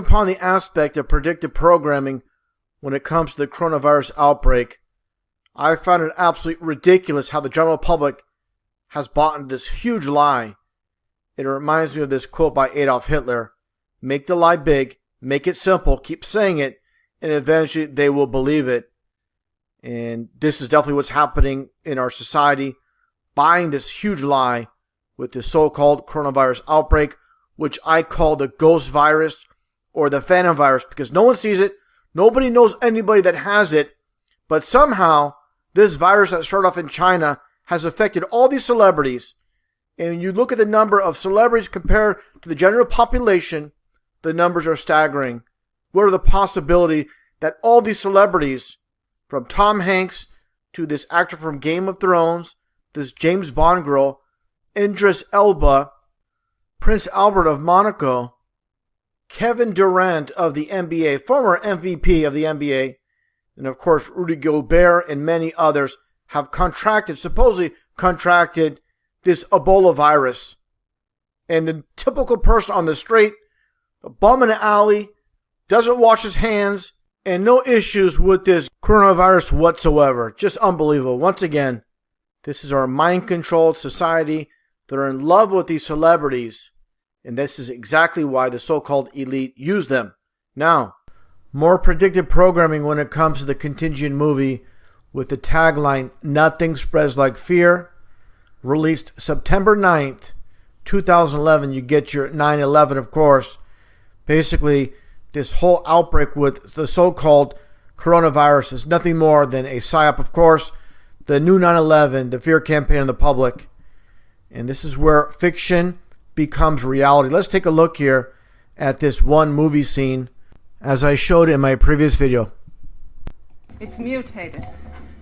upon the aspect of predictive programming when it comes to the coronavirus outbreak, I found it absolutely ridiculous how the general public has bought into this huge lie. It reminds me of this quote by Adolf Hitler: make the lie big, make it simple, keep saying it, and eventually they will believe it. And this is definitely what's happening in our society, buying this huge lie with the so-called coronavirus outbreak, which I call the ghost virus or the phantom virus, because no one sees it, nobody knows anybody that has it, but somehow this virus that started off in China has affected all these celebrities. And when you look at the number of celebrities compared to the general population, the numbers are staggering. What are the possibility that all these celebrities, from Tom Hanks to this actor from Game of Thrones, this James Bond girl, Idris Elba, Prince Albert of Monaco, Kevin Durant of the NBA, former MVP of the NBA, and of course Rudy Gobert and many others have supposedly contracted this Ebola virus. And the typical person on the street, a bum in the alley, doesn't wash his hands, and no issues with this coronavirus whatsoever. Just unbelievable. Once again, this is our mind-controlled society that are in love with these celebrities, and this is exactly why the so-called elite use them. Now, more predictive programming when it comes to the Contagion movie with the tagline, "Nothing spreads like fear," released September 9th, 2011. You get your 9/11, of course. Basically, this whole outbreak with the so-called coronavirus is nothing more than a psyop, of course. The new 9/11, the fear campaign in the public. And this is where fiction becomes reality. Let's take a look here at this one movie scene as I showed in my previous video. It's mutated.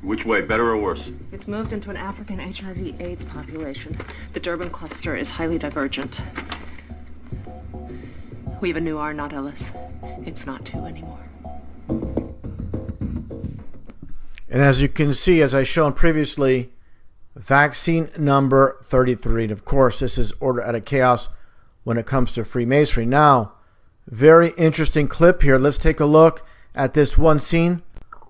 Which way, better or worse? It's moved into an African HIV/AIDS population. The Durban cluster is highly divergent. We have a new R, not Ellis. It's not 2 anymore. And as you can see, as I shown previously, vaccine number 33. And of course, this is order out of chaos when it comes to Freemasonry. Now, very interesting clip here. Let's take a look at this one scene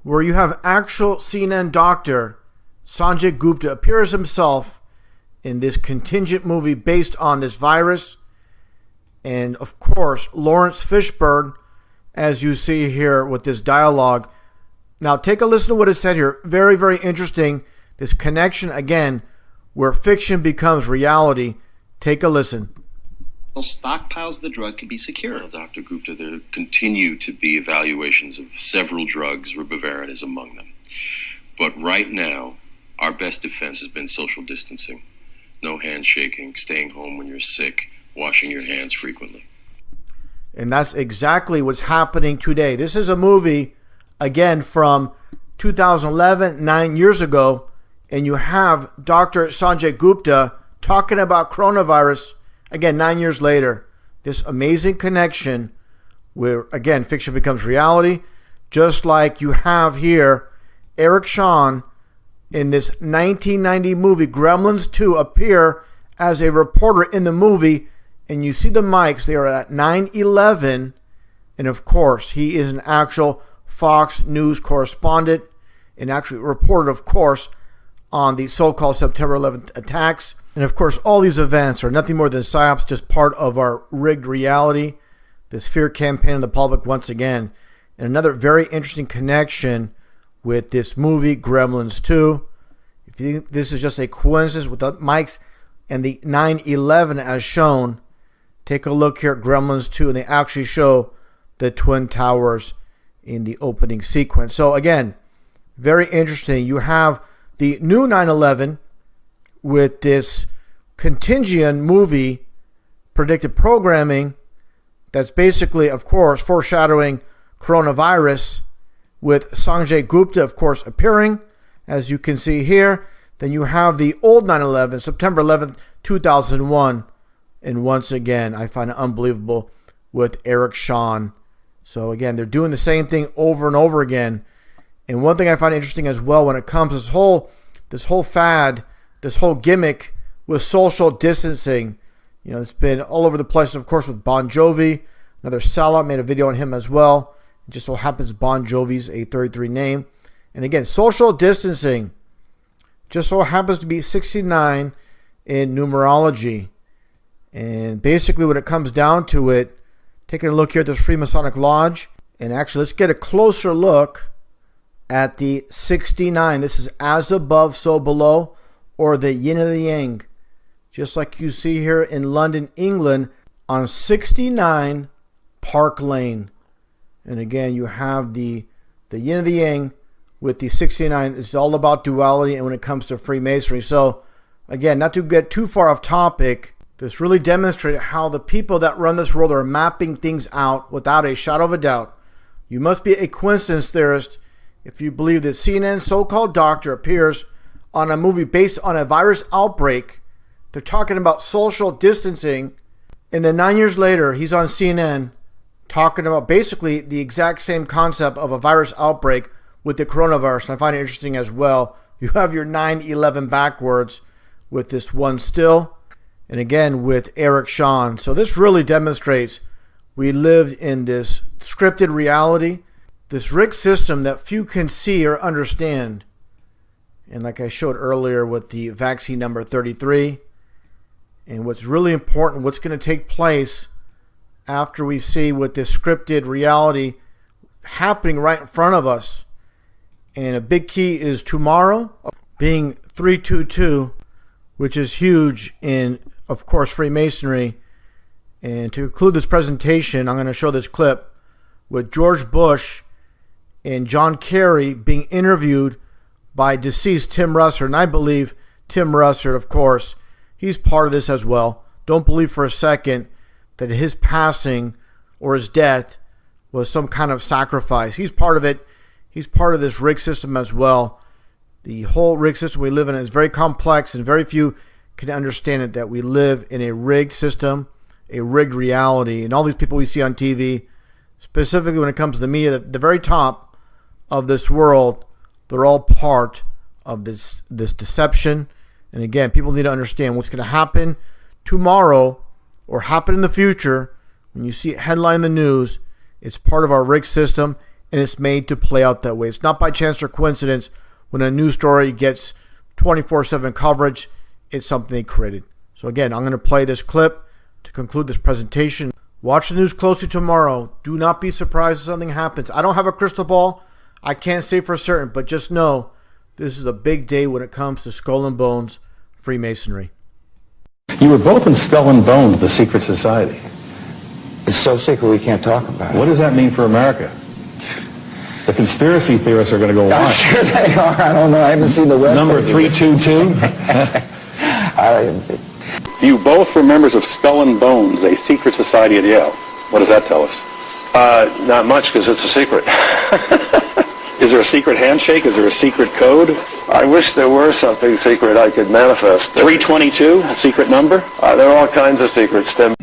where you have actual CNN doctor Sanjay Gupta appears himself in this contingent movie based on this virus. And of course, Lawrence Fishburne, as you see here with this dialogue. Now take a listen to what is said here. Very, very interesting. This connection again, where fiction becomes reality. Take a listen. Stockpiles of the drug can be secured. Well, Dr. Gupta, there continue to be evaluations of several drugs. Ribavirin is among them. But right now, our best defense has been social distancing. No handshaking, staying home when you're sick, washing your hands frequently. And that's exactly what's happening today. This is a movie, again, from 2011, 9 years ago, and you have Dr. Sanjay Gupta talking about coronavirus, again, 9 years later. This amazing connection where, again, fiction becomes reality, just like you have here Eric Shawn in this 1990 movie, Gremlins 2, appear as a reporter in the movie, and you see the mics, they are at 9/11, and of course, he is an actual Fox News correspondent, and actually reported, of course, on the so-called September 11th attacks. And of course, all these events are nothing more than psyops, just part of our rigged reality, this fear campaign in the public once again. And another very interesting connection with this movie, Gremlins 2. If you think this is just a coincidence with the mics and the 9/11 as shown, take a look here at Gremlins 2, and they actually show the Twin Towers in the opening sequence. So again, very interesting. You have the new 9/11 with this Contagion movie, predictive programming, that's basically, of course, foreshadowing coronavirus, with Sanjay Gupta, of course, appearing, as you can see here. Then you have the old 9/11, September 11th, 2001. And once again, I find it unbelievable with Eric Shawn. So again, they're doing the same thing over and over again. And one thing I find interesting as well when it comes to this whole fad, this whole gimmick with social distancing. You know, it's been all over the place, of course, with Bon Jovi, and Another sellout, made a video on him as well. It just so happens Bon Jovi's a 33 name. And again, social distancing just so happens to be 69 in numerology. And basically when it comes down to it, taking a look here at this Freemasonic Lodge, and actually let's get a closer look at the 69. This is as above, so below, or the yin and the yang. Just like you see here in London, England, on 69 Park Lane. And again, you have the yin and the yang with the 69. It's all about duality and when it comes to Freemasonry. So again, not to get too far off topic, this really demonstrated how the people that run this world are mapping things out without a shadow of a doubt. You must be a coincidence theorist if you believe that CNN's so-called doctor appears on a movie based on a virus outbreak. They're talking about social distancing, and then 9 years later, he's on CNN talking about basically the exact same concept of a virus outbreak with the coronavirus. And I find it interesting as well. You have your 9/11 backwards with this one still, and again with Eric Shawn. So this really demonstrates we lived in this scripted reality, this rigged system that few can see or understand. And like I showed earlier with the vaccine number 33, and what's really important, what's going to take place after we see what this scripted reality happening right in front of us. And a big key is tomorrow being 322, which is huge in, of course, Freemasonry. And to conclude this presentation, I'm going to show this clip with George Bush and John Kerry being interviewed by deceased Tim Russert. And I believe Tim Russert, of course, he's part of this as well. Don't believe for a second that his passing or his death was some kind of sacrifice. He's part of it. He's part of this rigged system as well. The whole rigged system we live in is very complex, and very few can understand it, that we live in a rigged system, a rigged reality. And all these people we see on TV, specifically when it comes to the media, the very top of this world, they're all part of this deception. And again, people need to understand what's going to happen tomorrow or happen in the future. When you see a headline in the news, it's part of our rigged system, and it's made to play out that way. It's not by chance or coincidence when a news story gets 24/7 coverage. It's something they created. So again, I'm going to play this clip to conclude this presentation. Watch the news closely tomorrow. Do not be surprised if something happens. I don't have a crystal ball. I can't say for certain, but just know this is a big day when it comes to Skull and Bones Freemasonry. You were both in Skull and Bones, the secret society. It's so secret we can't talk about it. What does that mean for America? The conspiracy theorists are going to go I'm wild. sure they are. I don't know. I haven't seen the web. Number 322? You both were members of Skull and Bones, a secret society at Yale. What does that tell us? Not much, because it's a secret. Is there a secret handshake? Is there a secret code? I wish there were something secret I could manifest. 322, a secret number? There are all kinds of secrets, Tim.